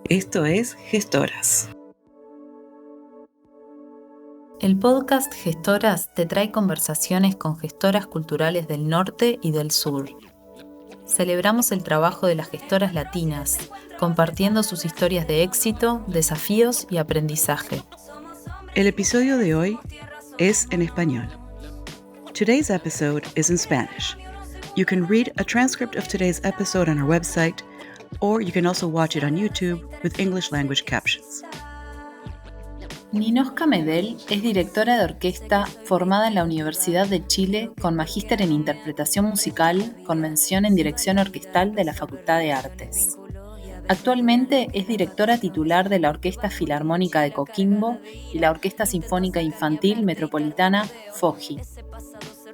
Esto es Gestoras. El podcast Gestoras te trae conversaciones con gestoras culturales del norte y del sur. Celebramos el trabajo de las gestoras latinas, compartiendo sus historias de éxito, desafíos y aprendizaje. El episodio de hoy es en español. Today's episode is in Spanish. You can read a transcript of today's episode on our website, or you can also watch it on YouTube with English language captions. Ninosca Medel es directora de orquesta formada en la Universidad de Chile con magíster en interpretación musical con mención en dirección orquestal de la Facultad de Artes. Actualmente es directora titular de la Orquesta Filarmónica de Coquimbo y la Orquesta Sinfónica Infantil Metropolitana FOGI.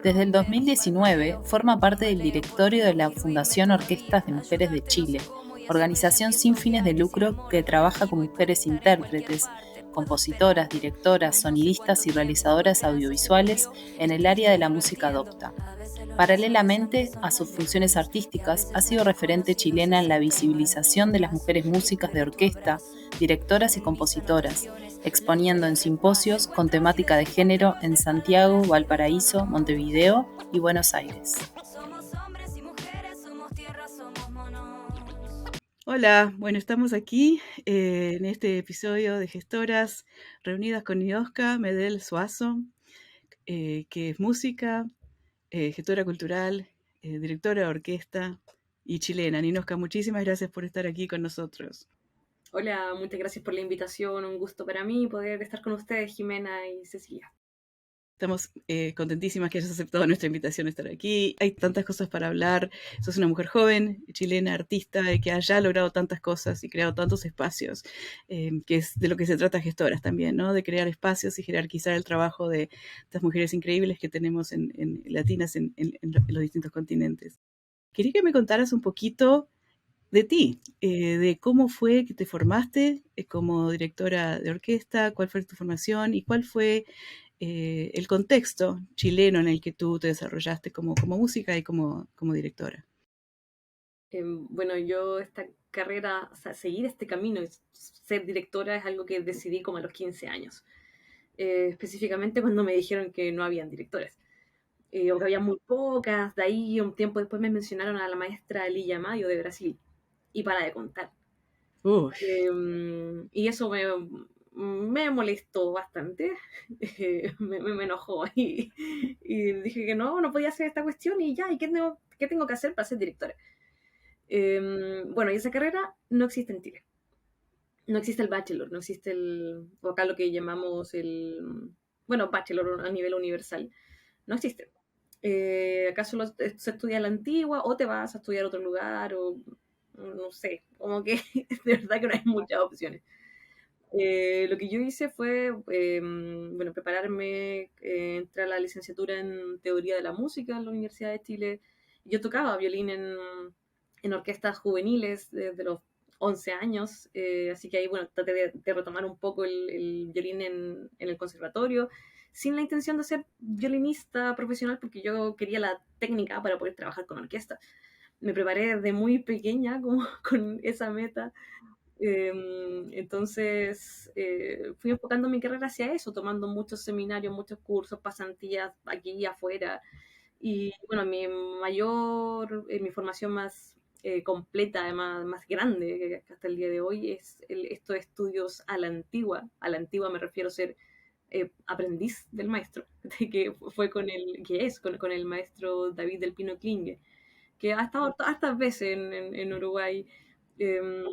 Desde el 2019 forma parte del directorio de la Fundación Orquestas de Mujeres de Chile, organización sin fines de lucro que trabaja con mujeres intérpretes, compositoras, directoras, sonidistas y realizadoras audiovisuales en el área de la música docta. Paralelamente a sus funciones artísticas, ha sido referente chilena en la visibilización de las mujeres músicas de orquesta, directoras y compositoras, exponiendo en simposios con temática de género en Santiago, Valparaíso, Montevideo y Buenos Aires. Hola, bueno, estamos aquí en este episodio de Gestoras reunidas con Ninosca Medel Suazo, que es música, gestora cultural, directora de orquesta y chilena. Ninosca, muchísimas gracias por estar aquí con nosotros. Hola, muchas gracias por la invitación, un gusto para mí poder estar con ustedes, Jimena y Cecilia. Estamos contentísimas que hayas aceptado nuestra invitación a estar aquí. Hay tantas cosas para hablar. Sos una mujer joven, chilena, artista, que haya logrado tantas cosas y creado tantos espacios, que es de lo que se trata Gestoras también, ¿no? De crear espacios y jerarquizar el trabajo de estas mujeres increíbles que tenemos en latinas en los distintos continentes. Quería que me contaras un poquito de ti, de cómo fue que te formaste como directora de orquesta, cuál fue tu formación y cuál fue el contexto chileno en el que tú te desarrollaste como música y como directora. Bueno, yo esta carrera, o sea, seguir este camino, ser directora es algo que decidí como a los 15 años. Específicamente cuando me dijeron que no habían directores, o que había muy pocas. De ahí un tiempo después me mencionaron a la maestra Lilla Mayo de Brasil, y para de contar. Y eso me molestó bastante, me enojó y dije que no podía hacer esta cuestión y ya, ¿y qué tengo que hacer para ser directora? Bueno, y esa carrera no existe en Chile. No existe el bachelor, no existe o acá lo que llamamos bachelor a nivel universal. No existe. Acá solo se estudia la antigua o te vas a estudiar a otro lugar o no sé, como que de verdad que no hay muchas opciones. Lo que yo hice fue, prepararme, entrar a la licenciatura en Teoría de la Música en la Universidad de Chile. Yo tocaba violín en orquestas juveniles desde los 11 años, así que ahí, bueno, traté de retomar un poco el violín en el conservatorio, sin la intención de ser violinista profesional, porque yo quería la técnica para poder trabajar con orquesta. Me preparé desde muy pequeña como con esa meta. Entonces fui enfocando mi carrera hacia eso, tomando muchos seminarios, muchos cursos, pasantías aquí y afuera. Y bueno, mi formación más completa, además más grande que hasta el día de hoy, es estos estudios a la antigua. A la antigua me refiero a ser aprendiz del maestro, que fue con el maestro David del Pino Klinge, que ha estado hartas veces en Uruguay. Eh,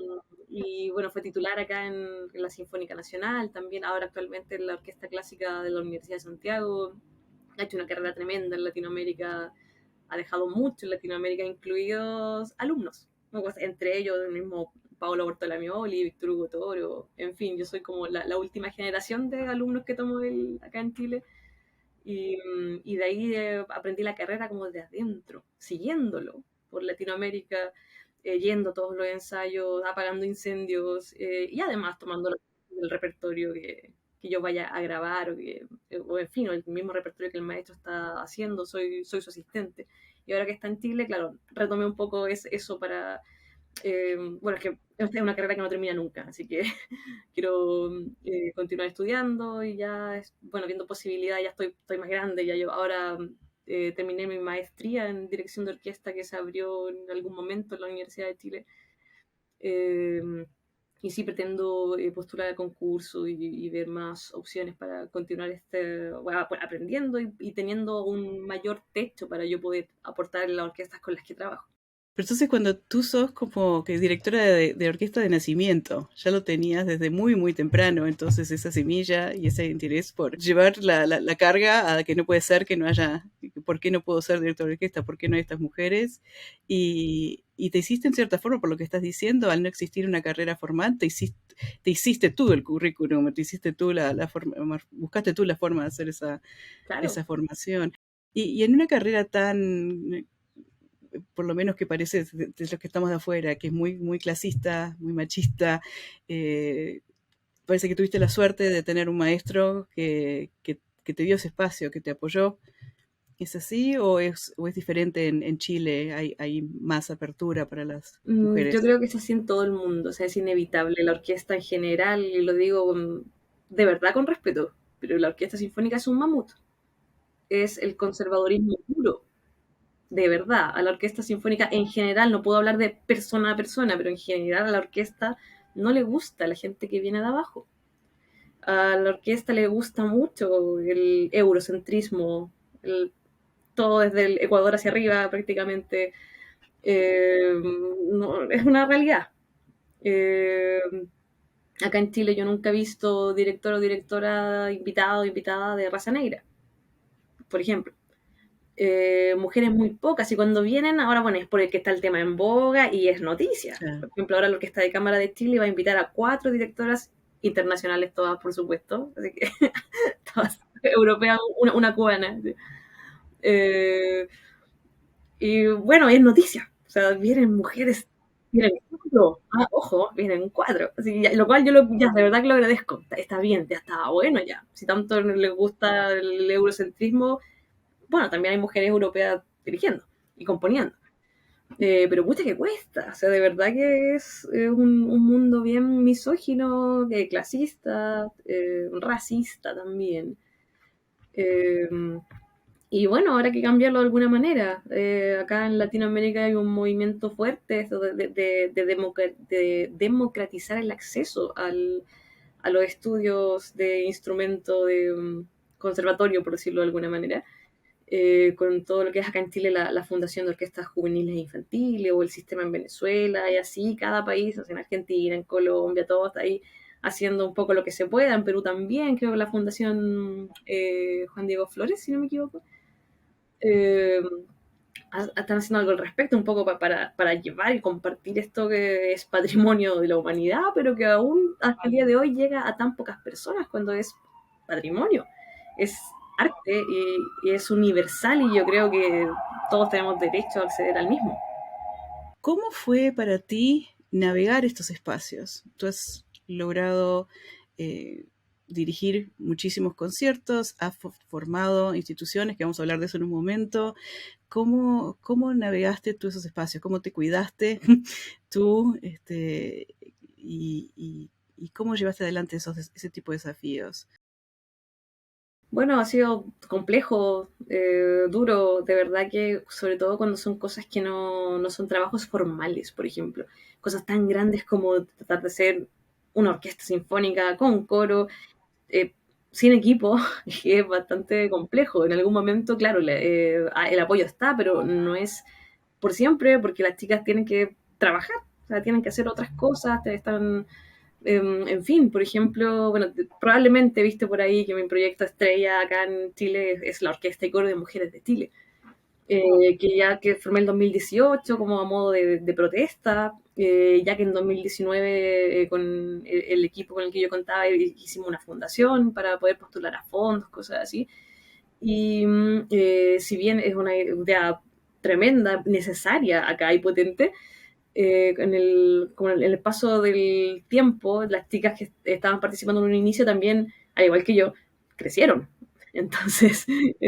y bueno, fue titular acá en la Sinfónica Nacional, también ahora actualmente en la Orquesta Clásica de la Universidad de Santiago. Ha hecho una carrera tremenda en Latinoamérica, ha dejado mucho en Latinoamérica, incluidos alumnos, ¿no? Pues, entre ellos el mismo Paolo Bortolamioli, Víctor Hugo Toro, en fin, yo soy como la última generación de alumnos que tomo acá en Chile. Y de ahí aprendí la carrera como de adentro, siguiéndolo por Latinoamérica, yendo a todos los ensayos, apagando incendios, y además tomando el repertorio que yo vaya a grabar, o en fin, o el mismo repertorio que el maestro está haciendo, soy su asistente. Y ahora que está en Chile, claro, retomé un poco eso para... bueno, es que esta es una carrera que no termina nunca, así que quiero continuar estudiando y ya, bueno, viendo posibilidades, ya estoy más grande, ya yo ahora terminé mi maestría en dirección de orquesta que se abrió en algún momento en la Universidad de Chile. Eh, y sí pretendo postular al concurso y ver más opciones para continuar bueno, aprendiendo y teniendo un mayor techo para yo poder aportar en las orquestas con las que trabajo. Pero entonces cuando tú sos como que directora de orquesta de nacimiento, ya lo tenías desde muy, muy temprano, entonces esa semilla y ese interés por llevar la carga a que no puede ser que no haya, ¿por qué no puedo ser directora de orquesta? ¿Por qué no hay estas mujeres? Y te hiciste en cierta forma, por lo que estás diciendo, al no existir una carrera formal, te hiciste tú el currículum, te hiciste tú buscaste tú la forma de hacer Claro. esa formación. Y en una carrera tan, por lo menos que parece de los que estamos de afuera, que es muy, muy clasista, muy machista, parece que tuviste la suerte de tener un maestro que te dio ese espacio, que te apoyó. ¿Es así o es diferente en Chile? ¿Hay más apertura para las mujeres? Yo creo que es así en todo el mundo, o sea, es inevitable. La orquesta en general, y lo digo de verdad con respeto, pero la orquesta sinfónica es un mamut. Es el conservadorismo puro, de verdad. A la orquesta sinfónica en general, no puedo hablar de persona a persona, pero en general a la orquesta no le gusta la gente que viene de abajo. A la orquesta le gusta mucho el eurocentrismo, todo desde el Ecuador hacia arriba prácticamente. No, es una realidad. Eh, Acá en Chile yo nunca he visto director o directora invitado o invitada de raza negra, por ejemplo. Mujeres muy pocas y cuando vienen, ahora bueno, es por el que está el tema en boga y es noticia. Claro. Por ejemplo, ahora la Orquesta de Cámara de Chile va a invitar a 4 directoras internacionales, todas por supuesto, así que todas europeas, una cubana. Eh, y bueno, es noticia, o sea, vienen mujeres, vienen 4, ojo, vienen 4, así, lo cual yo ya de verdad que lo agradezco, está bien, ya está bueno ya, si tanto les gusta el eurocentrismo, bueno, también hay mujeres europeas dirigiendo y componiendo. Pero pucha que cuesta, o sea, de verdad que es un mundo bien misógino, clasista, racista también. Eh, y bueno, habrá que cambiarlo de alguna manera. Acá en Latinoamérica hay un movimiento fuerte esto de democratizar el acceso a los estudios de instrumento de conservatorio, por decirlo de alguna manera. Con todo lo que es acá en Chile la Fundación de Orquestas Juveniles e Infantiles o el sistema en Venezuela y así cada país, o sea, en Argentina, en Colombia, todo está ahí haciendo un poco lo que se pueda, en Perú también, creo que la Fundación Juan Diego Flores, si no me equivoco, eh, están haciendo algo al respecto, un poco para llevar y compartir esto que es patrimonio de la humanidad, pero que aún hasta el día de hoy llega a tan pocas personas cuando es patrimonio. Es arte y es universal y yo creo que todos tenemos derecho a acceder al mismo. ¿Cómo fue para ti navegar estos espacios? Tú has logrado dirigir muchísimos conciertos, has formado instituciones, que vamos a hablar de eso en un momento. ¿Cómo navegaste tú esos espacios? ¿Cómo te cuidaste tú? Y cómo llevaste adelante ese tipo de desafíos? Bueno, ha sido complejo, duro, de verdad que sobre todo cuando son cosas que no son trabajos formales, por ejemplo, cosas tan grandes como tratar de ser una orquesta sinfónica con coro, eh, sin equipo, que es bastante complejo. En algún momento, claro, el apoyo está, pero no es por siempre, porque las chicas tienen que trabajar, o sea, tienen que hacer otras cosas, están en fin, por ejemplo, bueno, probablemente viste por ahí que mi proyecto estrella acá en Chile es la Orquesta y Coro de Mujeres de Chile, que formé en 2018 como a modo de protesta, ya que en 2019 con el equipo con el que yo contaba hicimos una fundación para poder postular a fondos, cosas así. Y si bien es una idea tremenda, necesaria acá y potente, con el paso del tiempo, las chicas que estaban participando en un inicio también, al igual que yo, crecieron. Entonces,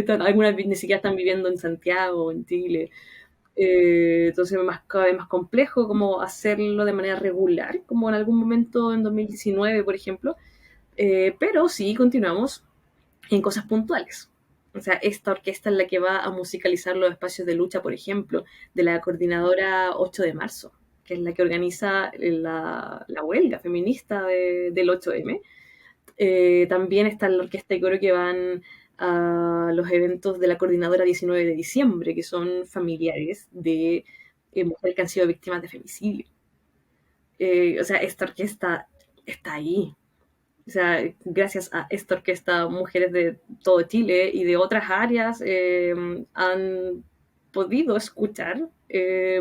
algunas ni siquiera están viviendo en Santiago, en Chile. Entonces cada vez más complejo como hacerlo de manera regular, como en algún momento en 2019, por ejemplo. Pero sí continuamos en cosas puntuales. O sea, esta orquesta es la que va a musicalizar los espacios de lucha, por ejemplo, de la coordinadora 8 de marzo, que es la que organiza la huelga feminista del 8M. También está la orquesta y coro que van a los eventos de la coordinadora 19 de diciembre, que son familiares de mujeres que han sido víctimas de femicidio. O sea, esta orquesta está ahí. O sea, gracias a esta orquesta, mujeres de todo Chile y de otras áreas han podido escuchar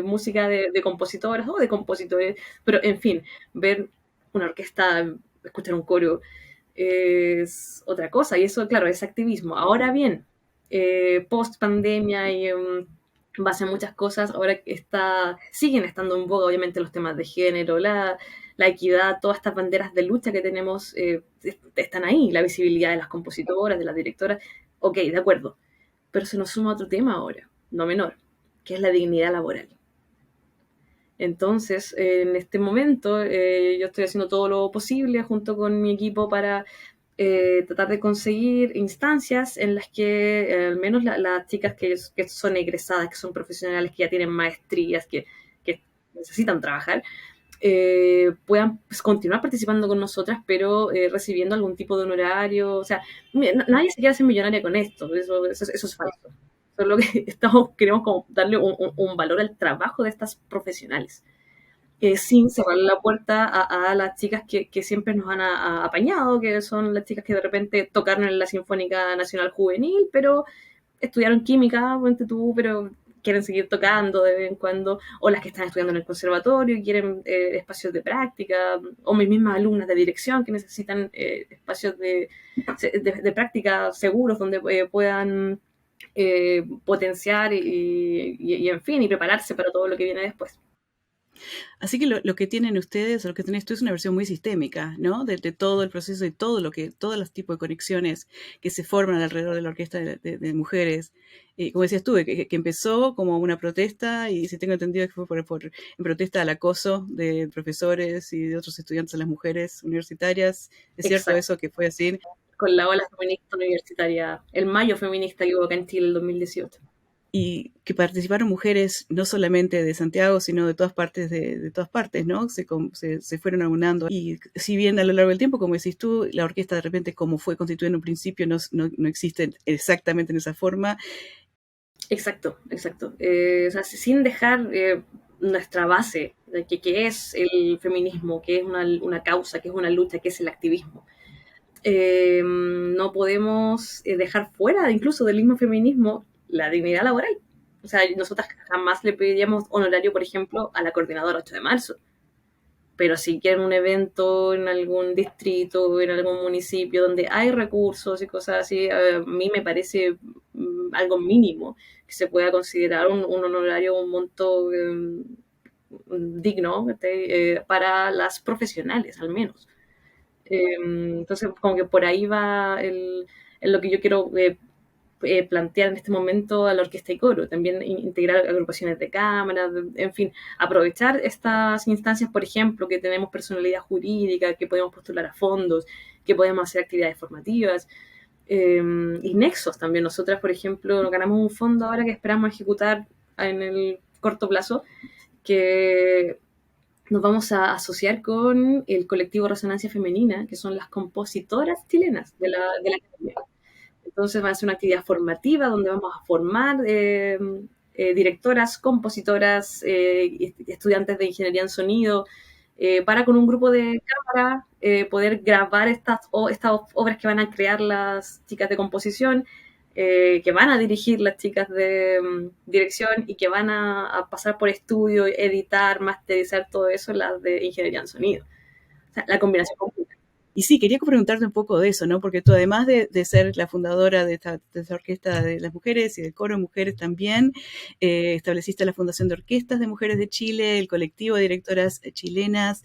música de compositoras o de compositores, pero en fin, ver una orquesta, escuchar un coro es otra cosa, y eso, claro, es activismo. Ahora bien, post pandemia y base a muchas cosas, ahora siguen estando en boga, obviamente, los temas de género, la equidad, todas estas banderas de lucha que tenemos están ahí, la visibilidad de las compositoras, de las directoras, ok, de acuerdo, pero se nos suma otro tema ahora, no menor, que es la dignidad laboral. Entonces, en este momento, yo estoy haciendo todo lo posible junto con mi equipo para tratar de conseguir instancias en las que al menos las chicas que son egresadas, que son profesionales, que ya tienen maestrías, que necesitan trabajar, puedan pues, continuar participando con nosotras, pero recibiendo algún tipo de honorario. O sea, nadie se quiere hacer millonaria con esto, eso es falso. Solo que queremos como darle un valor al trabajo de estas profesionales. Sin cerrar la puerta a las chicas que siempre nos han apañado, que son las chicas que de repente tocaron en la Sinfónica Nacional Juvenil, pero estudiaron química, ponte tú, pero quieren seguir tocando de vez en cuando, o las que están estudiando en el conservatorio y quieren espacios de práctica, o mis mismas alumnas de dirección que necesitan espacios de práctica seguros donde puedan potenciar y, en fin, y prepararse para todo lo que viene después. Así que lo que tienen ustedes, o lo que tenés tú, es una versión muy sistémica, ¿no? De todo el proceso y todos los tipos de conexiones que se forman alrededor de la orquesta de mujeres. Como decías tú, que empezó como una protesta, y si tengo entendido que fue en protesta al acoso de profesores y de otros estudiantes a las mujeres universitarias. ¿Es cierto eso que fue así? Con la ola feminista universitaria, el mayo feminista que hubo acá en Chile en 2018. Y que participaron mujeres no solamente de Santiago, sino de todas partes, de todas partes, ¿no? Se fueron aunando. Y si bien a lo largo del tiempo, como decís tú, la orquesta de repente, como fue constituida en un principio, no existe exactamente en esa forma. Exacto. O sea, sin dejar nuestra base, de que es el feminismo, que es una causa, que es una lucha, que es el activismo. No podemos dejar fuera, incluso del mismo feminismo, la dignidad laboral. O sea, nosotras jamás le pediríamos honorario, por ejemplo, a la coordinadora 8 de marzo. Pero si quieren un evento en algún distrito, en algún municipio donde hay recursos y cosas así, a mí me parece algo mínimo que se pueda considerar un honorario, un monto digno para las profesionales, al menos. Entonces, como que por ahí va en lo que yo quiero plantear en este momento a la orquesta y coro, también integrar agrupaciones de cámara, en fin, aprovechar estas instancias, por ejemplo, que tenemos personalidad jurídica, que podemos postular a fondos, que podemos hacer actividades formativas, y nexos también. Nosotras, por ejemplo, ganamos un fondo ahora que esperamos ejecutar en el corto plazo, que nos vamos a asociar con el colectivo Resonancia Femenina, que son las compositoras chilenas de la academia. Entonces va a ser una actividad formativa donde vamos a formar directoras, compositoras, estudiantes de ingeniería en sonido, para con un grupo de cámara poder grabar estas obras que van a crear las chicas de composición, que van a dirigir las chicas de dirección y que van a pasar por estudio, editar, masterizar todo eso, las de ingeniería en sonido. O sea, la combinación completa. Y sí, quería preguntarte un poco de eso, ¿no? Porque tú, además de ser la fundadora de esta orquesta de las mujeres y del coro de mujeres también, estableciste la Fundación de Orquestas de Mujeres de Chile, el colectivo de directoras chilenas.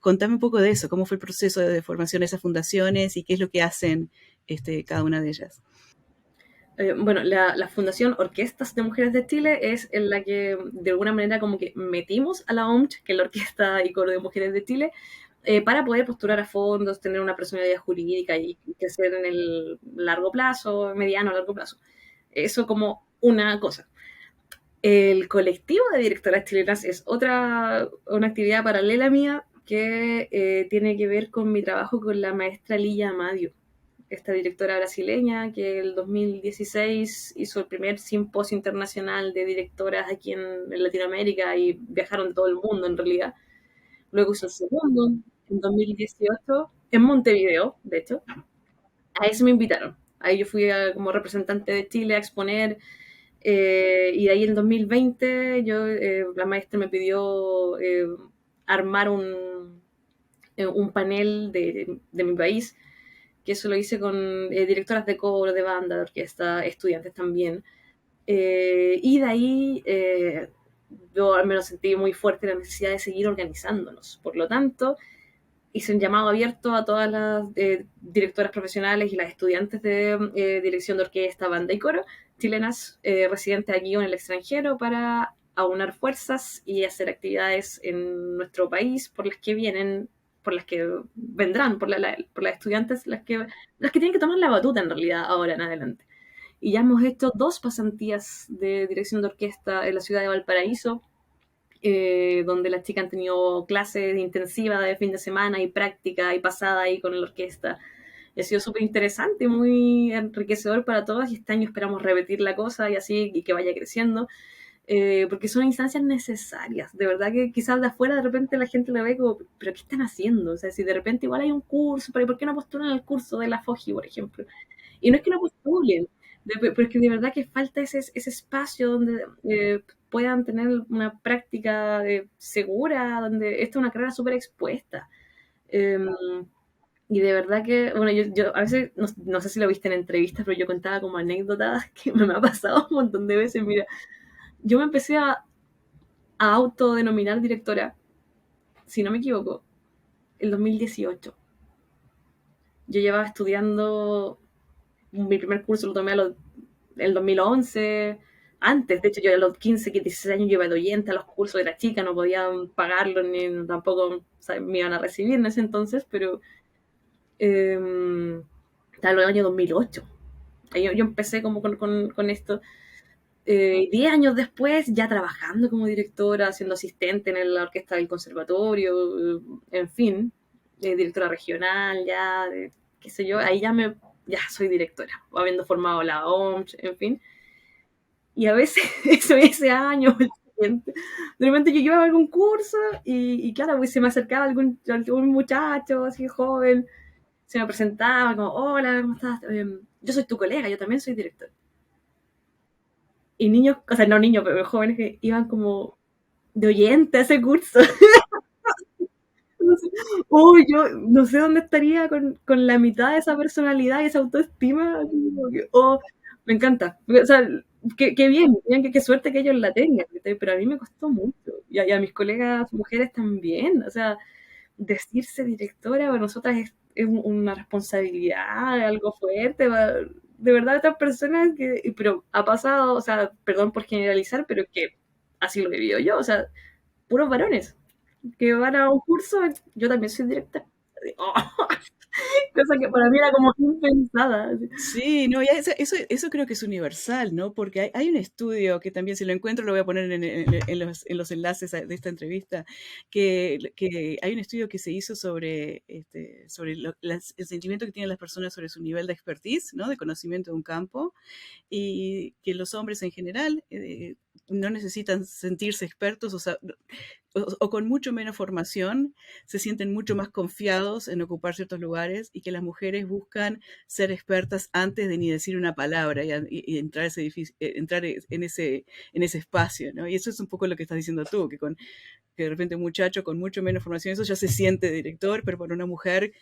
Contame un poco de eso, cómo fue el proceso de formación de esas fundaciones y qué es lo que hacen cada una de ellas. Bueno, la Fundación Orquestas de Mujeres de Chile es en la que de alguna manera como que metimos a la OMCH, que es la Orquesta y Coro de Mujeres de Chile, para poder postular a fondos, tener una personalidad jurídica y crecer en el largo plazo, mediano, largo plazo. Eso como una cosa. El colectivo de directoras chilenas es una actividad paralela mía que tiene que ver con mi trabajo con la maestra Lilla Amadio, esta directora brasileña que el 2016 hizo el primer simposio internacional de directoras aquí en Latinoamérica y viajaron todo el mundo en realidad. Luego hizo el segundo en 2018 en Montevideo, de hecho. A eso me invitaron. Ahí yo fui como representante de Chile a exponer y de ahí en 2020 la maestra me pidió armar un panel de mi país, que eso lo hice con directoras de coro, de banda, de orquesta, estudiantes también. Y de ahí yo al menos sentí muy fuerte la necesidad de seguir organizándonos. Por lo tanto, hice un llamado abierto a todas las directoras profesionales y las estudiantes de dirección de orquesta, banda y coro chilenas residentes aquí o en el extranjero para aunar fuerzas y hacer actividades en nuestro país por las que vienen, por las que vendrán, por las estudiantes, las que tienen que tomar la batuta en realidad ahora en adelante. Y ya hemos hecho 2 pasantías de dirección de orquesta en la ciudad de Valparaíso, donde las chicas han tenido clases intensivas de fin de semana y práctica y pasada ahí con la orquesta. Y ha sido súper interesante, muy enriquecedor para todas y este año esperamos repetir la cosa y así y que vaya creciendo. Porque son instancias necesarias. De verdad que quizás de afuera de repente la gente lo ve como, pero ¿qué están haciendo? O sea, si de repente igual hay un curso, pero ¿por qué no postulan al curso de la FOGI, por ejemplo? Y no es que no postulen, pero es que de verdad que falta ese espacio donde puedan tener una práctica segura, donde esta es una carrera súper expuesta. Eh, y de verdad que, bueno, yo a veces, no sé si lo viste en entrevistas, pero yo contaba como anécdotas que me ha pasado un montón de veces. Mira, yo me empecé a autodenominar directora, si no me equivoco, el 2018. Yo llevaba estudiando, mi primer curso lo tomé el 2011. Antes, de hecho, yo a los 15, 16 años yo iba de oyente a los cursos de la chica, no podían pagarlo ni tampoco, o sea, me iban a recibir en ese entonces, pero estaba en el año 2008. Ahí yo empecé como con esto. 10 años después, ya trabajando como directora, siendo asistente en la orquesta del conservatorio, en fin, directora regional, ya, qué sé yo, ahí ya soy directora, habiendo formado la OMS, en fin. Y a veces, ese año, el siguiente, de repente yo iba a algún curso y claro, pues se me acercaba algún muchacho así joven, se me presentaba como, hola, ¿cómo estás? Yo soy tu colega, yo también soy directora. Y niños, o sea, no niños, pero jóvenes que iban como de oyente a ese curso. Uy, yo no sé dónde estaría con la mitad de esa personalidad y esa autoestima. Oh, me encanta. O sea, qué bien, qué suerte que ellos la tengan, pero a mí me costó mucho. Y a mis colegas mujeres también. O sea, decirse directora para nosotras es una responsabilidad, algo fuerte. De verdad, estas personas pero ha pasado, o sea, perdón por generalizar, pero que así lo he vivido yo, o sea, puros varones que van a un curso, yo también soy directora. Oh, cosa que para mí era como impensada. Sí, no, ya eso creo que es universal, ¿no? Porque hay un estudio que también, si lo encuentro, lo voy a poner en los enlaces de esta entrevista, que hay un estudio que se hizo sobre el sentimiento que tienen las personas sobre su nivel de expertise, ¿no? De conocimiento de un campo, y que los hombres en general no necesitan sentirse expertos, o con mucho menos formación, se sienten mucho más confiados en ocupar ciertos lugares, y que las mujeres buscan ser expertas antes de ni decir una palabra y entrar, entrar en ese espacio, ¿no? Y eso es un poco lo que estás diciendo tú, que de repente un muchacho con mucho menos formación, eso ya se siente director, pero para una mujer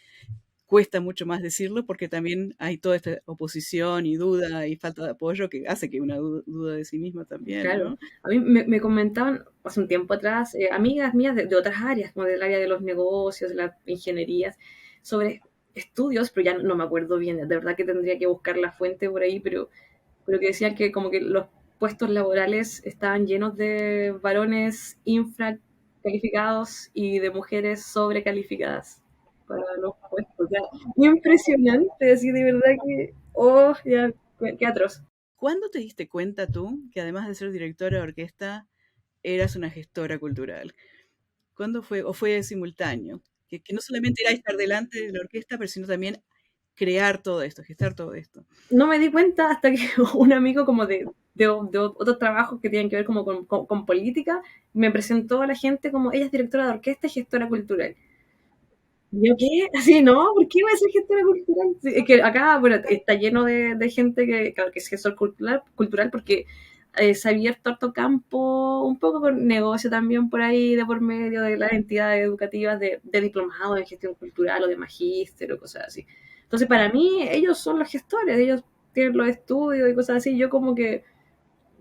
cuesta mucho más decirlo porque también hay toda esta oposición y duda y falta de apoyo que hace que una duda de sí misma también, Claro, ¿no? a mí me comentaban hace un tiempo atrás amigas mías de otras áreas, como del área de los negocios, de las ingenierías, sobre estudios, pero ya no me acuerdo bien, de verdad que tendría que buscar la fuente por ahí, pero pero que decían que como que los puestos laborales estaban llenos de varones infracalificados y de mujeres sobrecalificadas para los puestos. Ya, impresionante, así de verdad que, oh, ya, qué atroz. ¿Cuándo te diste cuenta tú que además de ser directora de orquesta, eras una gestora cultural? ¿Cuándo fue, o fue simultáneo? Que no solamente era estar delante de la orquesta, pero sino también crear todo esto, gestar todo esto. No me di cuenta hasta que un amigo como de otros trabajos que tienen que ver como con política me presentó a la gente como ella es directora de orquesta y gestora cultural. ¿Yo qué? Así, ¿no? ¿Por qué voy a ser gestora cultural? Sí, es que acá, bueno, está lleno de gente que, claro, que es gestor cultural porque se ha abierto harto campo, un poco con negocio también por ahí, de por medio de las entidades educativas de diplomado en gestión cultural o de magíster o cosas así. Entonces, para mí, ellos son los gestores, ellos tienen los estudios y cosas así, yo como que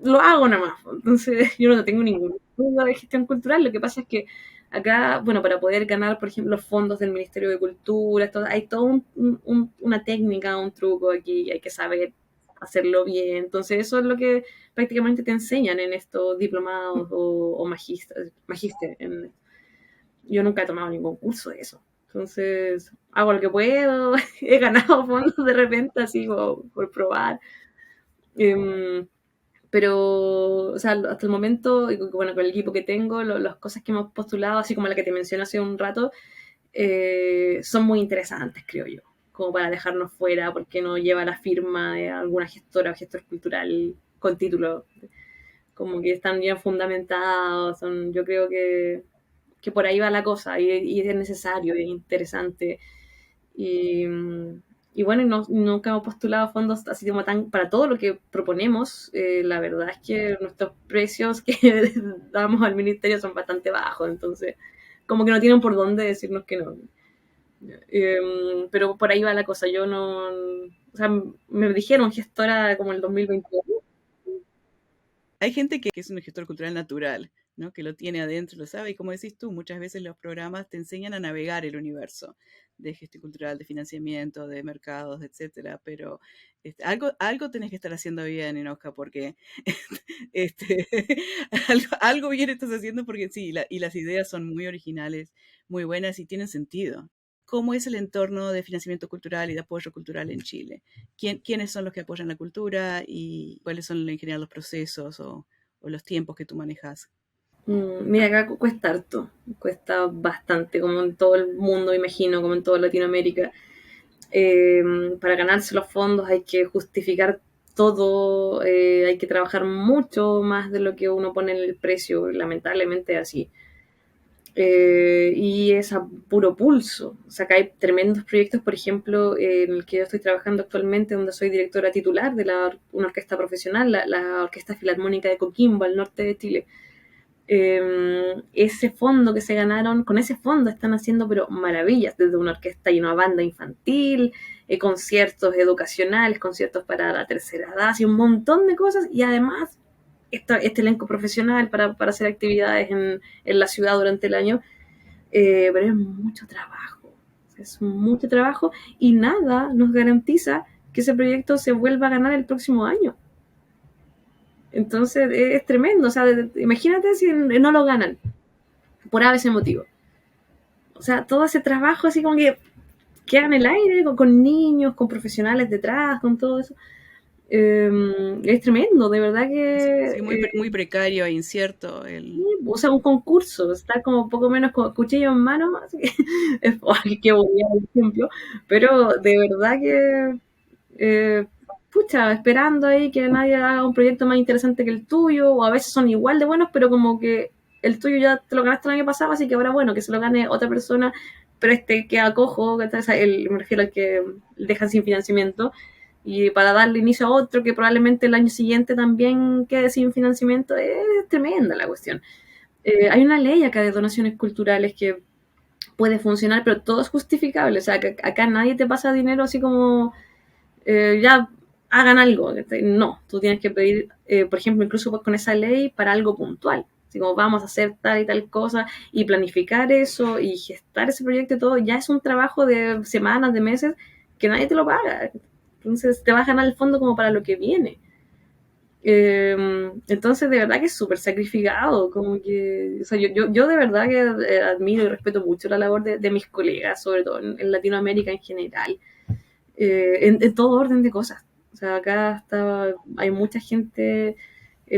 lo hago nada más. Entonces, yo no tengo ningún estudio de gestión cultural, lo que pasa es que acá, bueno, para poder ganar, por ejemplo, los fondos del Ministerio de Cultura, hay toda una técnica, un truco aquí, hay que saber hacerlo bien. Entonces, eso es lo que prácticamente te enseñan en estos diplomados o magíster. Yo nunca he tomado ningún curso de eso. Entonces, hago lo que puedo, he ganado fondos de repente, así por probar. Eh, pero, o sea, hasta el momento, bueno, con el equipo que tengo, las cosas que hemos postulado, así como la que te mencioné hace un rato, son muy interesantes, creo yo, como para dejarnos fuera, porque no lleva la firma de alguna gestora o gestor cultural con título, como que están bien fundamentados, yo creo que por ahí va la cosa, y es necesario, es interesante, y, y bueno, nunca hemos postulado fondos así como tan para todo lo que proponemos. La verdad es que nuestros precios que damos al ministerio son bastante bajos, entonces como que no tienen por dónde decirnos que no. Pero por ahí va la cosa. Yo no, o sea, me dijeron gestora como el 2021. Hay gente que es un gestor cultural natural, ¿no? Que lo tiene adentro, lo sabe, y como decís tú, muchas veces los programas te enseñan a navegar el universo de gestión cultural, de financiamiento, de mercados, etcétera, pero algo tenés que estar haciendo bien, Enoja, porque este, algo bien estás haciendo porque sí, y las ideas son muy originales, muy buenas y tienen sentido. ¿Cómo es el entorno de financiamiento cultural y de apoyo cultural en Chile? ¿Quiénes son los que apoyan la cultura y cuáles son en general los procesos o los tiempos que tú manejas? Mira, acá cuesta harto, cuesta bastante, como en todo el mundo, me imagino, como en toda Latinoamérica. Para ganarse los fondos hay que justificar todo, hay que trabajar mucho más de lo que uno pone en el precio, lamentablemente así. Y es a puro pulso. O sea, acá hay tremendos proyectos, por ejemplo, en el que yo estoy trabajando actualmente, donde soy directora titular de una orquesta profesional, la Orquesta Filarmónica de Coquimbo, al norte de Chile. Ese fondo que se ganaron, con ese fondo están haciendo pero maravillas, desde una orquesta y una banda infantil, conciertos educacionales, conciertos para la tercera edad, y un montón de cosas, y además este elenco profesional para hacer actividades en la ciudad durante el año, pero es mucho trabajo y nada nos garantiza que ese proyecto se vuelva a ganar el próximo año. Entonces es tremendo, o sea, imagínate si no lo ganan por a veces motivo. O sea, todo ese trabajo así como que queda en el aire con niños, con profesionales detrás, con todo eso. Es tremendo, de verdad que... Sí, muy precario e incierto. O sea, un concurso, está como poco menos con cuchillo en mano, así que, ay, qué bonito el ejemplo, pero de verdad que, pucha, esperando ahí que nadie haga un proyecto más interesante que el tuyo, o a veces son igual de buenos, pero como que el tuyo ya te lo ganaste el año pasado, así que ahora bueno, que se lo gane otra persona, pero este queda cojo, me refiero al que dejan sin financiamiento, y para darle inicio a otro que probablemente el año siguiente también quede sin financiamiento, es tremenda la cuestión. Hay una ley acá de donaciones culturales que puede funcionar, pero todo es justificable. O sea, que acá nadie te pasa dinero así como ya hagan algo. No, tú tienes que pedir, por ejemplo, incluso con esa ley para algo puntual. Así como vamos a hacer tal y tal cosa y planificar eso y gestar ese proyecto y todo, ya es un trabajo de semanas, de meses, que nadie te lo paga. Entonces te vas a ganar el fondo como para lo que viene. Entonces, de verdad que es súper sacrificado, como que, o sea, yo de verdad que admiro y respeto mucho la labor de mis colegas, sobre todo en Latinoamérica en general, en todo orden de cosas. O sea, acá hay mucha gente,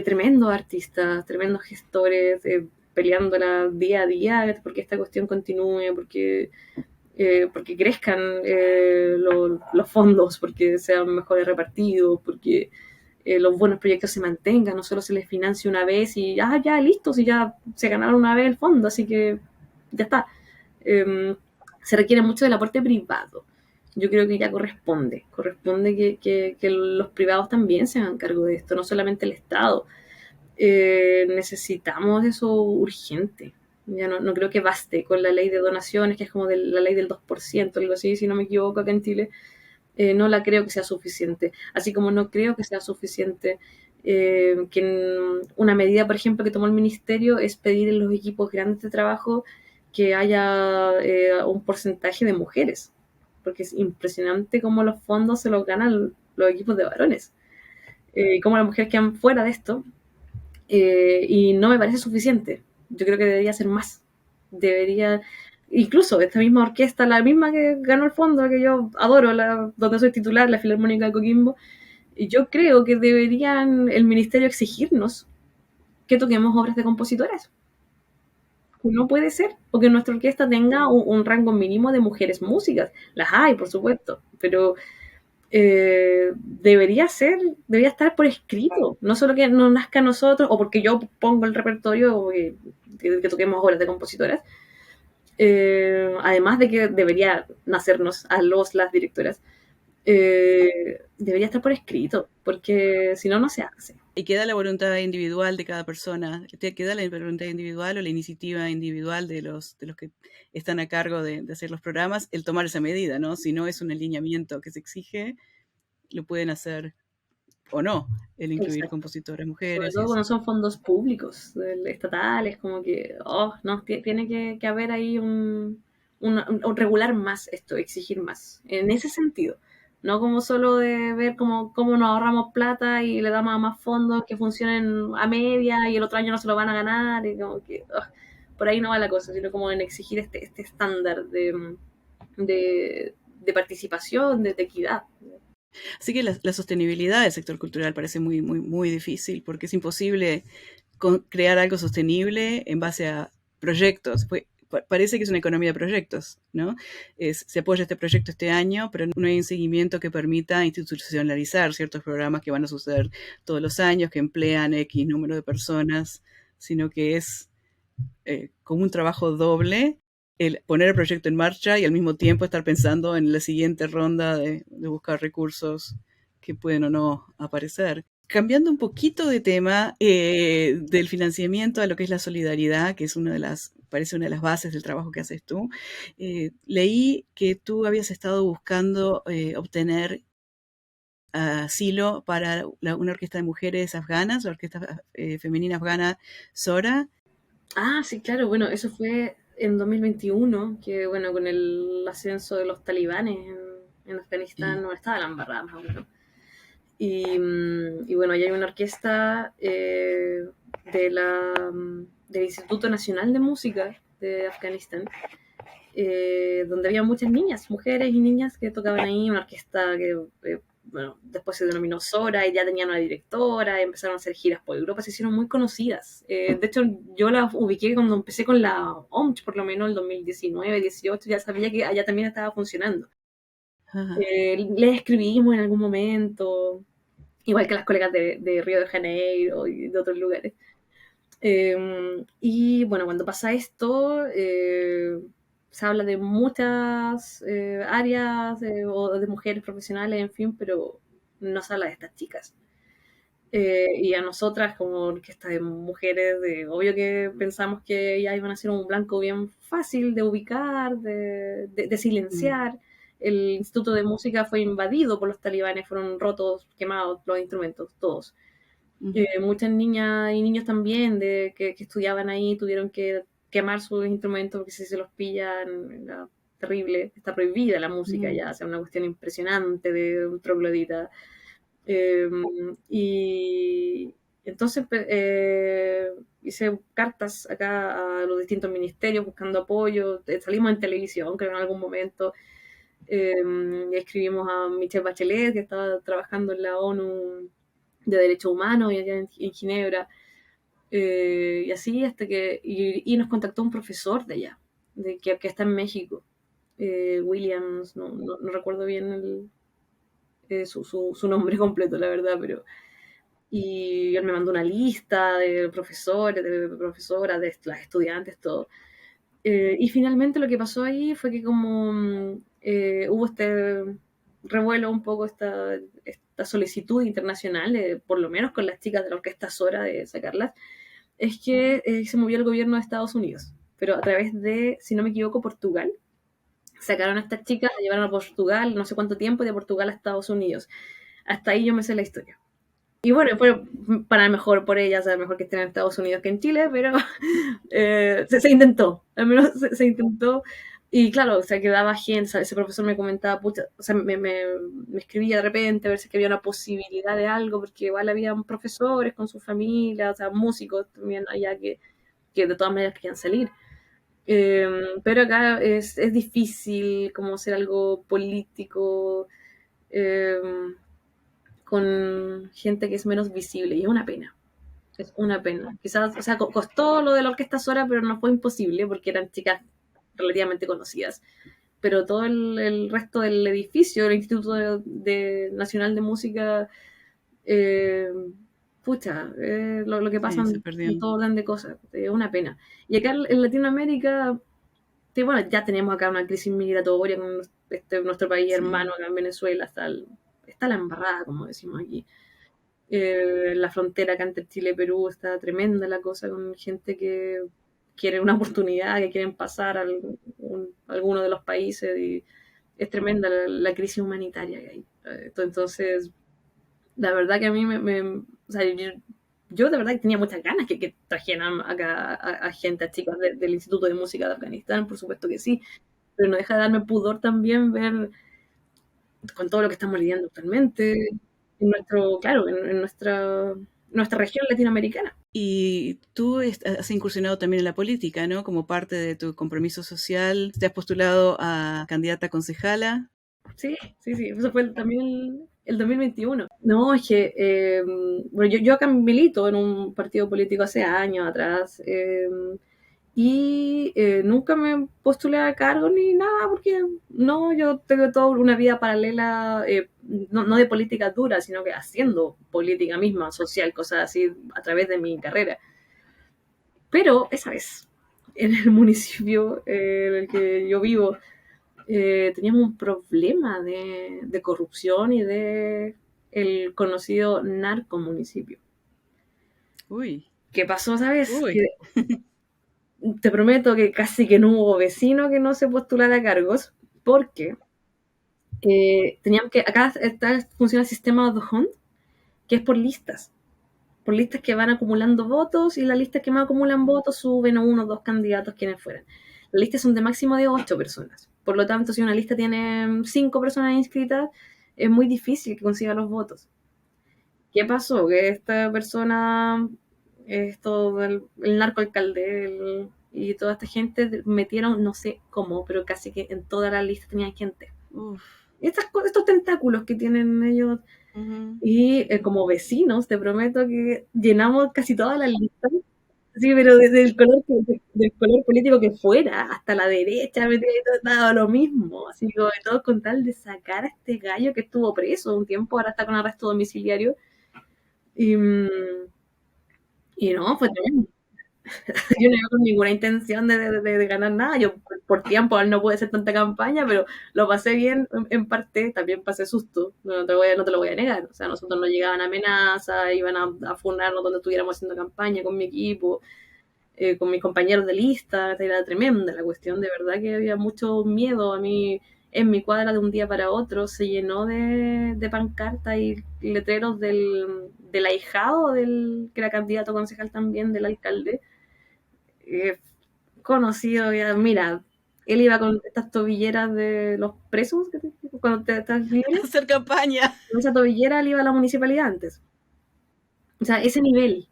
tremendos artistas, tremendos gestores, peleándola día a día porque esta cuestión continúe, porque crezcan los fondos, porque sean mejores repartidos, porque los buenos proyectos se mantengan, no solo se les financie una vez y ya listo, si ya se ganaron una vez el fondo, así que ya está. Se requiere mucho del aporte privado. Yo creo que ya corresponde que los privados también se hagan cargo de esto, no solamente el Estado. Necesitamos eso urgente. Ya no creo que baste con la ley de donaciones, que es como la ley del 2%, algo así, si no me equivoco, acá en Chile. No la creo que sea suficiente. Así como no creo que sea suficiente que una medida, por ejemplo, que tomó el ministerio es pedir en los equipos grandes de trabajo que haya un porcentaje de mujeres, porque es impresionante cómo los fondos se los ganan los equipos de varones, cómo las mujeres quedan fuera de esto, y no me parece suficiente. Yo creo que debería ser más. Debería, incluso esta misma orquesta, la misma que ganó el fondo, que yo adoro, donde soy titular, la Filarmónica de Coquimbo, y yo creo que deberían el ministerio exigirnos que toquemos obras de compositores. No puede ser, porque nuestra orquesta tenga un rango mínimo de mujeres músicas. Las hay, por supuesto, pero debería estar por escrito, no solo que nos nazca a nosotros, o porque yo pongo el repertorio, o que toquemos obras de compositoras, además de que debería nacernos a las directoras, debería estar por escrito, porque si no, no se hace. Y queda la voluntad individual de cada persona, queda la voluntad individual o la iniciativa individual de los que están a cargo de hacer los programas, el tomar esa medida, ¿no? Si no es un alineamiento que se exige, lo pueden hacer o no, el incluir Exacto. compositoras Sobre mujeres y todo eso. cuando son fondos públicos, estatales, como que, no, tiene que haber ahí un regular más esto, exigir más, en ese sentido. No como solo de ver cómo nos ahorramos plata y le damos a más fondos que funcionen a media y el otro año no se lo van a ganar, y como que, por ahí no va la cosa, sino como en exigir este estándar de participación, de equidad. Así que la sostenibilidad del sector cultural parece muy, muy, muy difícil porque es imposible crear algo sostenible en base a proyectos. Parece que es una economía de proyectos, ¿no? Se apoya este proyecto este año, pero no hay un seguimiento que permita institucionalizar ciertos programas que van a suceder todos los años, que emplean X número de personas, sino que es como un trabajo doble el poner el proyecto en marcha y al mismo tiempo estar pensando en la siguiente ronda de buscar recursos que pueden o no aparecer. Cambiando un poquito de tema, del financiamiento a lo que es la solidaridad, que es parece una de las bases del trabajo que haces tú, leí que tú habías estado buscando obtener asilo para una orquesta de mujeres afganas, la orquesta femenina afgana Sora. Sí, claro, bueno, eso fue en 2021, que bueno, con el ascenso de los talibanes en Afganistán no estaba la embarrada más o menos. Y bueno, ahí hay una orquesta del Instituto Nacional de Música de Afganistán, donde había muchas niñas, mujeres y niñas que tocaban ahí, una orquesta que, bueno, después se denominó Sora y ya tenían una directora, y empezaron a hacer giras por Europa, se hicieron muy conocidas. De hecho, yo las ubiqué cuando empecé con la OMCH, por lo menos el 2019, 18, ya sabía que allá también estaba funcionando. Les escribimos en algún momento, igual que las colegas de Río de Janeiro y de otros lugares. Y bueno, cuando pasa esto, se habla de muchas áreas o de mujeres profesionales, en fin, pero no se habla de estas chicas. Y a nosotras, como orquesta de mujeres, obvio que pensamos que ellas iban a ser un blanco bien fácil de ubicar, de silenciar. El Instituto de Música fue invadido por los talibanes, fueron rotos, quemados los instrumentos, todos. Muchas niñas y niños también que estudiaban ahí tuvieron que quemar sus instrumentos porque si se los pillan era terrible. Está prohibida la música ya, o sea, una cuestión impresionante de un troglodita. Entonces hice cartas acá a los distintos ministerios buscando apoyo, salimos en televisión, creo, en algún momento. Escribimos a Michelle Bachelet, que estaba trabajando en la ONU de Derechos Humanos y allá en Ginebra. Y así hasta que... Y nos contactó un profesor de allá, que está en México. Williams, no recuerdo bien su nombre completo, la verdad, pero... Y él me mandó una lista de profesores, de profesoras, de las estudiantes, todo. Y finalmente lo que pasó ahí fue que como hubo este revuelo un poco, esta solicitud internacional, por lo menos con las chicas de la Orquesta Sora de sacarlas, es que se movió el gobierno de Estados Unidos, pero a través de, si no me equivoco, Portugal. Sacaron a estas chicas, la llevaron a Portugal, no sé cuánto tiempo, y de Portugal a Estados Unidos. Hasta ahí yo me sé la historia. Y bueno, fue para mejor por ellas, mejor que estén en Estados Unidos que en Chile, pero se intentó, al menos se intentó. Y claro, o sea, quedaba gente, ¿sabes? Ese profesor me comentaba, pucha, o sea, me escribía de repente a ver si había una posibilidad de algo, porque igual había profesores con su familia, o sea, músicos también allá que de todas maneras querían salir. Pero acá es difícil como hacer algo político con gente que es menos visible, y es una pena. Es una pena. Quizás, o sea, costó lo de la Orquesta Sora, pero no fue imposible porque eran chicas relativamente conocidas. Pero todo el resto del edificio, el Instituto Nacional de Música, eh, pucha, lo que pasa Sí, se en perdieron. todo orden de cosas, es una pena. Y acá en Latinoamérica, bueno, ya tenemos acá una crisis migratoria con nuestro país Sí. hermano, acá en Venezuela, está la embarrada, como decimos aquí. La frontera acá entre Chile y Perú está tremenda la cosa, con gente que quiere una oportunidad, que quieren pasar a alguno de los países, y es tremenda la crisis humanitaria que hay. Entonces, la verdad que a mí o sea, yo de verdad que tenía muchas ganas que trajeran acá a gente, a chicas del Instituto de Música de Afganistán, por supuesto que sí, pero no deja de darme pudor también ver con todo lo que estamos lidiando actualmente en claro, en nuestra región latinoamericana. Y tú has incursionado también en la política, ¿no? Como parte de tu compromiso social. ¿Te has postulado a candidata a concejala? Sí, eso fue también el 2021. No, es que, bueno, yo acá milito en un partido político hace años atrás, y nunca me postulé a cargo ni nada, porque no, yo tengo toda una vida paralela, no de política dura, sino que haciendo política misma, social, cosas así, a través de mi carrera. Pero esa vez, en el municipio en el que yo vivo, teníamos un problema de corrupción y de el conocido narcomunicipio. Uy. ¿Qué pasó, sabes? Uy. Que te prometo que casi que no hubo vecino que no se postulara a cargos, porque teníamos que, acá funciona el sistema de Hunt, que es por listas que van acumulando votos, y las listas que más acumulan votos suben a uno o dos candidatos quienes fueran. Las listas son de máximo de 8 personas. Por lo tanto, si una lista tiene 5 personas inscritas, es muy difícil que consiga los votos. ¿Qué pasó? Que esta persona, el narcoalcalde y toda esta gente metieron, no sé cómo, pero casi que en toda la lista tenían gente. Uf. Estos tentáculos que tienen ellos. Uh-huh. Y como vecinos, te prometo que llenamos casi toda la lista. Sí, pero desde del color político que fuera, hasta la derecha, me dado lo mismo. Así como de todo con tal de sacar a este gallo que estuvo preso un tiempo, ahora está con arresto domiciliario. Y, y no, fue tremendo. Yo no iba con ninguna intención de ganar nada. Yo por tiempo no pude hacer tanta campaña, pero lo pasé bien en parte. También pasé susto, no te lo voy a negar. O sea, nosotros nos llegaban amenazas, iban a funarnos donde estuviéramos haciendo campaña con mi equipo, con mis compañeros de lista. Era tremenda la cuestión, de verdad que había mucho miedo. A mí, en mi cuadra, de un día para otro se llenó de pancartas y letreros del ahijado que era candidato a concejal también, del alcalde, conocido ya. Mira, él iba con estas tobilleras de los presos, cuando te estás libre, Hacer campaña. con esa tobillera él iba a la municipalidad antes. O sea, ese nivel.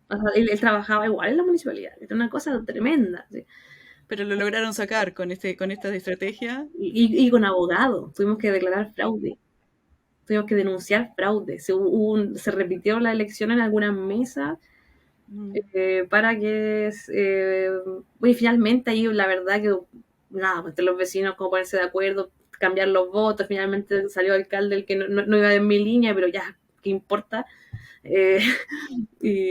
O sea, él trabajaba igual en la municipalidad. Era una cosa tremenda. ¿Sí? Pero lo lograron sacar con esta estrategia. Y con abogado. Tuvimos que declarar fraude. Tuvimos que denunciar fraude. Se repitió la elección en algunas mesas para que finalmente ahí la verdad que nada, pues, entre los vecinos como ponerse de acuerdo, cambiar los votos, finalmente salió alcalde el que no iba en mi línea, pero ya, ¿qué importa? Eh,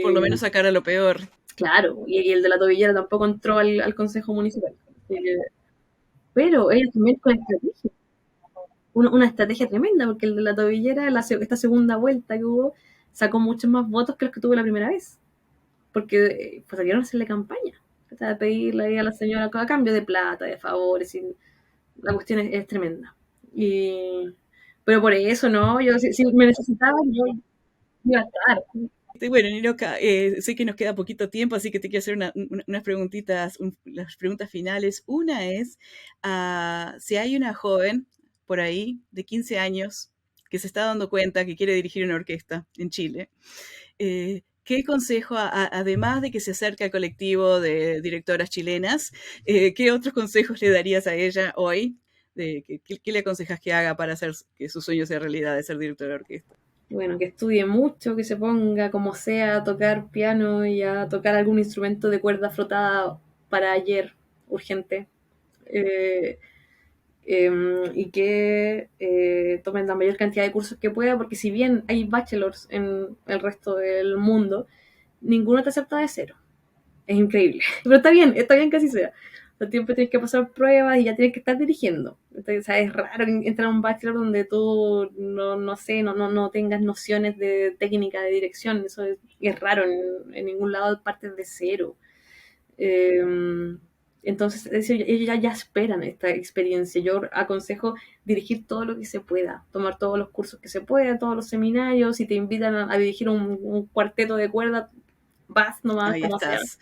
Por lo y menos sacar a lo peor. claro, y el de la tobillera tampoco entró al consejo municipal. Pero ellos también con estrategia, una estrategia tremenda, porque el de la tobillera, esta segunda vuelta que hubo, sacó muchos más votos que los que tuvo la primera vez. Porque pues salieron a hacerle campaña, o sea, a pedirle ahí a la señora a cambio de plata, de favores, y la cuestión es tremenda. Y, pero por eso, ¿no? Yo si me necesitaba, yo iba a estar. Bueno, Niroca, sé que nos queda poquito tiempo, así que te quiero hacer unas preguntitas, las preguntas finales. Una es, si hay una joven por ahí de 15 años que se está dando cuenta que quiere dirigir una orquesta en Chile, ¿qué consejo, además de que se acerque al colectivo de directoras chilenas, qué otros consejos le darías a ella hoy? ¿Qué le aconsejas que haga para hacer que su sueño sea realidad de ser directora de orquesta? Bueno, que estudie mucho, que se ponga como sea a tocar piano y a tocar algún instrumento de cuerda frotada para ayer, urgente. Eh, y que tomen la mayor cantidad de cursos que pueda, porque si bien hay bachelors en el resto del mundo, ninguno te acepta de cero. Es increíble. Pero está bien que así sea. O sea, siempre tienes que pasar pruebas y ya tienes que estar dirigiendo. Entonces, o sea, es raro entrar a un bachelor donde tú no sé, no tengas nociones de técnica de dirección. Eso es raro. En ningún lado partes de cero. Eh, entonces, ellos ya esperan esta experiencia. Yo aconsejo dirigir todo lo que se pueda, tomar todos los cursos que se pueda, todos los seminarios. Si te invitan a dirigir un cuarteto de cuerda, vas nomás, Ahí como sea. estás.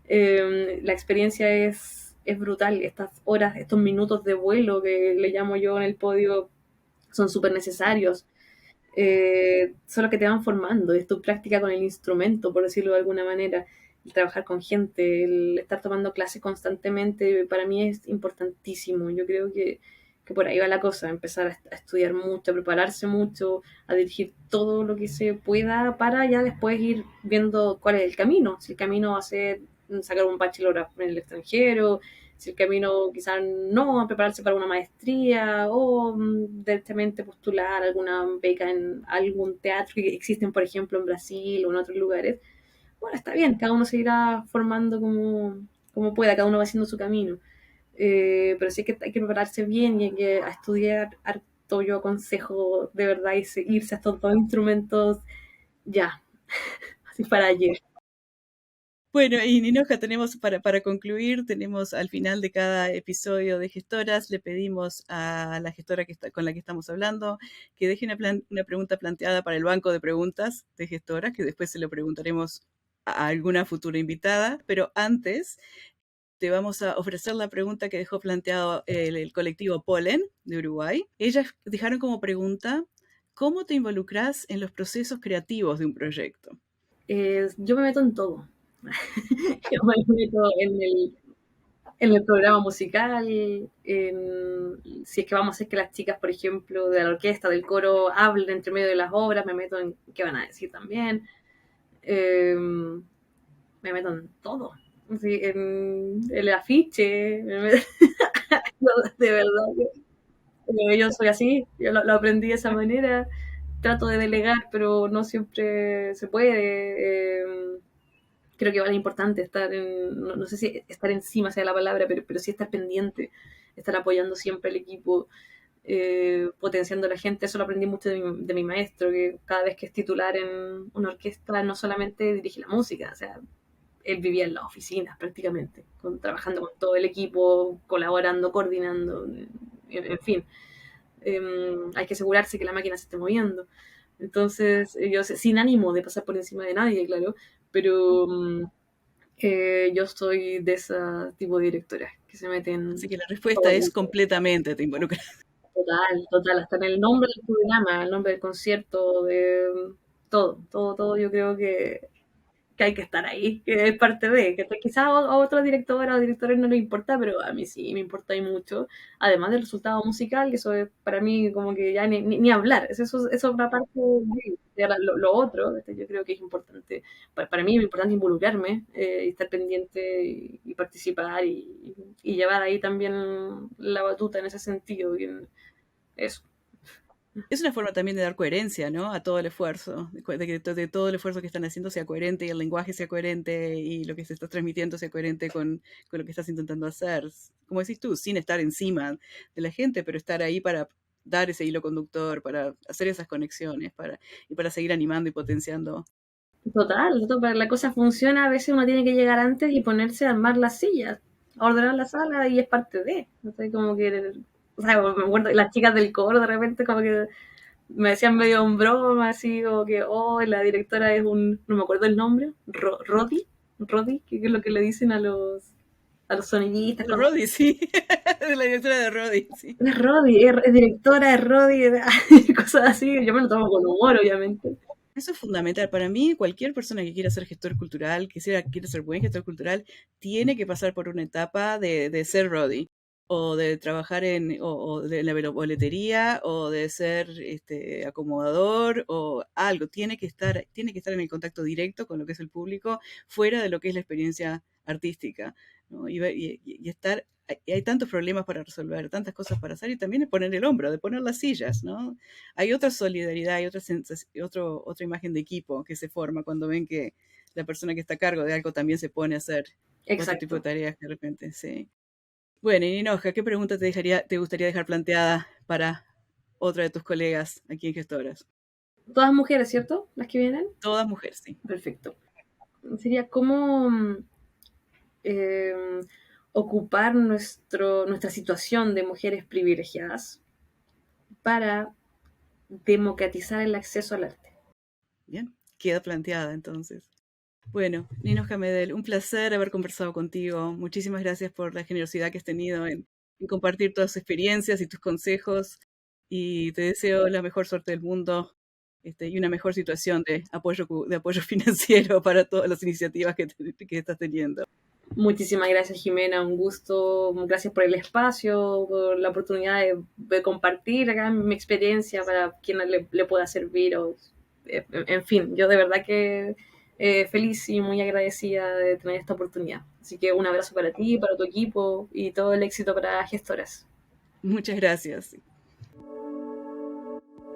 La experiencia es brutal. Estas horas, estos minutos de vuelo que le llamo yo en el podio, son súper necesarios. Son los que te van formando, es tu práctica con el instrumento, por decirlo de alguna manera, el trabajar con gente, el estar tomando clases constantemente, para mí es importantísimo. Yo creo que por ahí va la cosa, empezar a estudiar mucho, a prepararse mucho, a dirigir todo lo que se pueda para ya después ir viendo cuál es el camino. Si el camino va a ser sacar un bachelor en el extranjero, si el camino quizás no, a prepararse para una maestría o directamente postular alguna beca en algún teatro que existen, por ejemplo, en Brasil o en otros lugares. Bueno, está bien, cada uno se irá formando como pueda, cada uno va haciendo su camino. Pero sí que hay que prepararse bien y hay que a estudiar harto. Yo aconsejo de verdad irse a estos dos instrumentos ya, así para ayer. Bueno, y Ninoja, tenemos para concluir, tenemos al final de cada episodio de Gestoras, le pedimos a la gestora con la que estamos hablando que deje una pregunta planteada para el banco de preguntas de gestoras, que después se lo preguntaremos a alguna futura invitada, pero antes te vamos a ofrecer la pregunta que dejó planteado el colectivo Polen de Uruguay. Ellas dejaron como pregunta, ¿cómo te involucras en los procesos creativos de un proyecto? Yo me meto en todo. Yo me meto en el programa musical, si es que vamos a hacer que las chicas, por ejemplo, de la orquesta, del coro, hablen entre medio de las obras, me meto en qué van a decir también. Eh, me meto en todo. Sí, en el afiche, de verdad. Yo soy así, yo lo aprendí de esa manera. Trato de delegar, pero no siempre se puede. Creo que vale importante estar no sé si estar encima sea la palabra, pero sí estar pendiente, estar apoyando siempre al equipo, potenciando a la gente. Eso lo aprendí mucho de mi maestro, que cada vez que es titular en una orquesta no solamente dirige la música, o sea, él vivía en las oficinas prácticamente, trabajando con todo el equipo, colaborando, coordinando, en fin. Hay que asegurarse que la máquina se esté moviendo. Entonces, yo sin ánimo de pasar por encima de nadie, claro, pero yo soy de ese tipo de directoras que se Así meten que la respuesta todo es mundo. completamente te involucras. Total, total, hasta en el nombre del programa, el nombre del concierto, todo yo creo que hay que estar ahí, que es parte de, que quizás a otros directoras o directores no les importa, pero a mí sí me importa y mucho, además del resultado musical, que eso es para mí como que ya ni hablar, eso es otra parte de lo otro, yo creo que es importante, para mí es importante involucrarme, y estar pendiente y participar y llevar ahí también la batuta en ese sentido, y en eso. Es una forma también de dar coherencia, ¿no? A todo el esfuerzo, de todo el esfuerzo que están haciendo sea coherente y el lenguaje sea coherente y lo que se está transmitiendo sea coherente con lo que estás intentando hacer. Como decís tú, sin estar encima de la gente, pero estar ahí para dar ese hilo conductor, para hacer esas conexiones, y para seguir animando y potenciando. Total, para que la cosa funciona, a veces uno tiene que llegar antes y ponerse a armar las sillas, a ordenar la sala y es parte de. No sé, como que, o sea, me acuerdo, las chicas del coro de repente como que me decían medio en broma, así como que, oh, la directora es no me acuerdo el nombre, Rodi, que es lo que le dicen a los sonidistas. De Roddy, sí. De la directora de Roddy, sí. Es Rodi, es directora, es Rodi, cosas así, yo me lo tomo con humor, obviamente. Eso es fundamental. Para mí, cualquier persona que quiera ser gestor cultural, quiera ser buen gestor cultural, tiene que pasar por una etapa de ser Roddy, o de trabajar o de la boletería, o de ser acomodador, o algo. Tiene que estar en el contacto directo con lo que es el público, fuera de lo que es la experiencia artística, ¿no? Y estar. Hay tantos problemas para resolver, tantas cosas para hacer, y también es poner el hombro, de poner las sillas, ¿no? Hay otra solidaridad, hay otra imagen de equipo que se forma cuando ven que la persona que está a cargo de algo también se pone a hacer otro tipo de tareas de repente, sí. Bueno, y Ninoja, ¿qué pregunta te gustaría dejar planteada para otra de tus colegas aquí en Gestoras? Todas mujeres, ¿cierto? Las que vienen. Todas mujeres, sí. Perfecto. Sería cómo ocupar nuestra situación de mujeres privilegiadas para democratizar el acceso al arte. Bien, queda planteada entonces. Bueno, Ninoja Medel, un placer haber conversado contigo. Muchísimas gracias por la generosidad que has tenido en compartir todas tus experiencias y tus consejos. Y te deseo la mejor suerte del mundo, y una mejor situación de apoyo financiero para todas las iniciativas que estás teniendo. Muchísimas gracias, Jimena, un gusto, gracias por el espacio, por la oportunidad de compartir acá mi experiencia para quien le pueda servir, en fin, yo de verdad que feliz y muy agradecida de tener esta oportunidad. Así que un abrazo para ti, para tu equipo y todo el éxito para Gestoras. Muchas gracias.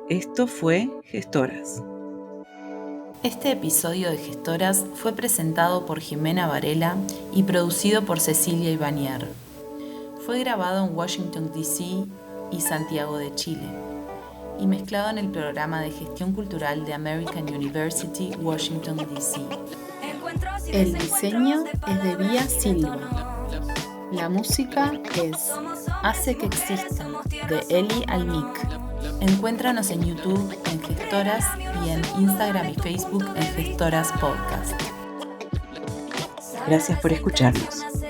Esto fue Gestoras. Este episodio de Gestoras fue presentado por Jimena Varela y producido por Cecilia Ibanier. Fue grabado en Washington, D.C. y Santiago de Chile y mezclado en el programa de gestión cultural de American University, Washington, D.C. El diseño es de Vía Silva. La música es Hace que exista, de Eli Almic. Encuéntranos en YouTube en Gestoras y en Instagram y Facebook en Gestoras Podcast. Gracias por escucharnos.